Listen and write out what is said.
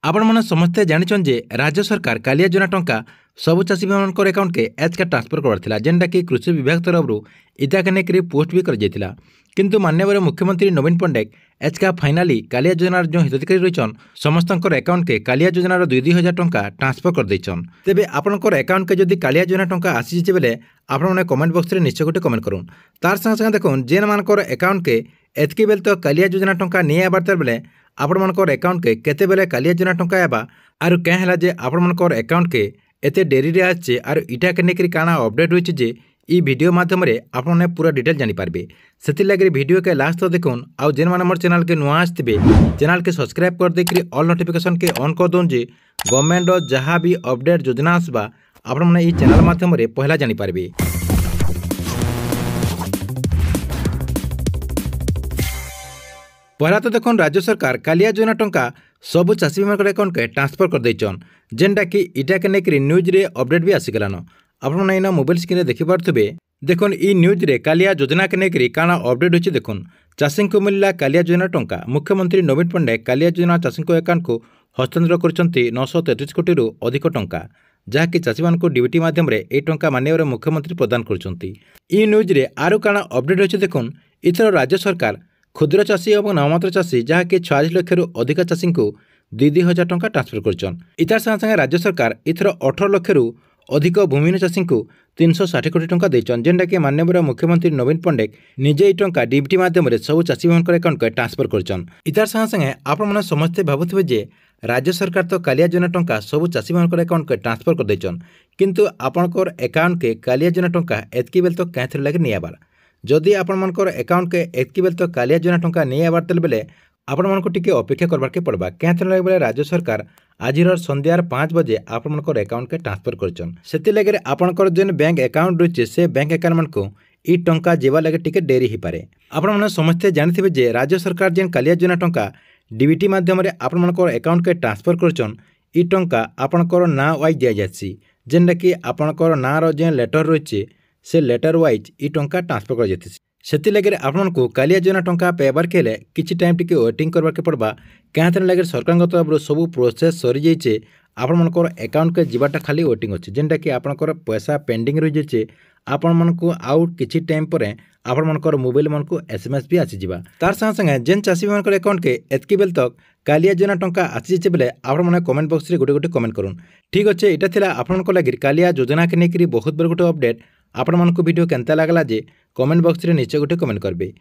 आपने समस्ते जानिछन जे राज्य सरकार कालिया योजना टंका सबु चाषी भाई अकाउंट के एचका ट्रांसफर करथिला जेनटा कि कृषि विभाग तरफ इताके नेकरी पोस्ट भी कर किंतु माननीय मुख्यमंत्री नवीन पट्टनायक एचका फाइनाली कालिया योजनार जो हिताधिकारी रहीछन समस्त अकाउंट के कालिया योजनार 2,000 टंका ट्रांसफर कर देछन। तेबे आपनकर अकाउंट के जदि कालिया योजना टंका आसी जे बेले आपन कमेंट बॉक्स रे निश्चय गोटे कमेंट करूँ। तार संगे संगे देखुन जेन मानकर अकाउंट के एतकी बेल तो कालिया योजना टंका नहीं आबार बेले आपनकर अकाउंट के केते बेले कालिया योजना टंका आबा आर क्या है जे आपनकर अकाउंट के एते डेरी रे आछे आर इटा के नेकरी काना अपडेट होइछे जे ई वीडियो माध्यम रे आपने पूरा डिटेल जानि पारबे। सेति लगे वीडियो के लास्ट तो देखुन आउ जेन माने मोर चैनल के नुआ आस्थिबे चैनल के सब्सक्राइब कर देकरी ऑल नोटिफिकेशन के ऑन कर दोन जे गवर्नमेंट रो जहां भी अपडेट योजना आसबा आपन माने ई चैनल माध्यम रे पहला जानि पारबे। पहला तो देखुन राज्य सरकार कालिया योजना टंका सबु चाषी भाई अकाउंट के ट्रांसफर कर देछन जेनटा कि इटा के नेकरी न्यूज रे अपडेट भी आसीगलान। आपन इन मोबाइल स्क्रीन रे देखि पारथुबे देखुन ई न्यूज रे कालिया योजना के नेकरी काना अपडेट होछि। देखुन चाषी को मिलला कालिया योजना टंका मुख्यमंत्री नवीन पट्टनायक कालिया योजना चाषी अकाउंट को हस्तांतर करछन्ती 933 कोटी रु अधिक टंका जहाँकि चाषी मानक डीबीटी माध्यम रे ए टंका माननीय मुख्यमंत्री प्रदान करछन्ती। ई न्यूज रे आरो काना अपडेट होछि। देखुन इथर राज्य सरकार क्षुद्र चाषी और नाममात्र चाषी जहाँकि 46 लाख रु अधिक चाषी को 2,000 टंका ट्रांसफर करछन। इतार संगे राज्य सरकार इथर 18 लाख रु अधिक भूमिहीन चाषी को 360 कोटी टंका देछन जेनटा कि माननीय मुख्यमंत्री नवीन पट्टनायक निजे ई टंका डीबीटी माध्यम रे सब चाषी भाई अकाउंट के ट्रांसफर करछन। इतार संगे आपन समस्ते भाबुथिबे जे राज्य सरकार तो कालिया योजना टंका सब चाषी भाई अकाउंट के ट्रांसफर कर देछन किंतु आपनकर अकाउंट के कालिया योजना टंका एतकी बेल तो कैथर लगे नहीं आबार। जदि आपनकर अकाउंट के एतकी बेल तो कालिया योजना टंका नहीं आबार तेल बेले आपण मानक टिके अपेक्षा करबार के पड़बा कैथर लगे बेले राज्य सरकार आज संध्यार 5 बजे आपनकर अकाउंट के ट्रांसफर करछन। सेति लगे आपनकर जेन बैंक अकाउंट रहिছে से बैंक अकाउंट मन को ई टंका जेबा लगे टिके देरी ही पारे। आपण माने समस्ते जानिथिबे जे राज्य सरकार जेन कालिया योजना टंका डीबीटी माध्यम रे आपनकर अकाउंट के ट्रांसफर करछन ई टंका आपनकर ना वाइज दिया जाछि जेनटा कि आपनकर ना रो जेन लेटर रहिছে से लेटर वाइज ई टंका ट्रांसफर कर जाथिछि। सेति लगे आपको कालिया योजना टंका पेबार के लिए किछि टाइम टिके वेटिंग करबार के पड़बा क्या लगे सरकार तरफ सब प्रोसेस सरी जाइए आपनकर अकाउंट के जीवाटा खाली वेटिंग अच्छे जेनटा कि आपनकर पैसा पेंडिंग रही जाइए आपण मानकु आउ किछि टाइम पर आपण मानकर मोबाइल मन को एसएमएस भी आसीजिबा। तार संगे संगे जेन चाषी मानकर अकाउंट के एतकी बेल तक कालिया योजना टंका आसी जाइए बेले आपण माने कमेंट बॉक्स रे गोटे गोटे कमेंट करूँ। ठीक अच्छे इटा थिला आपनकर लागि कालिया योजना के नेकरी बहुत बड़ गोटे अपडेट। आपण मानकु वीडियो केनता लागला जे कमेंट बॉक्स रे नीचे गोटे कमेंट करबे।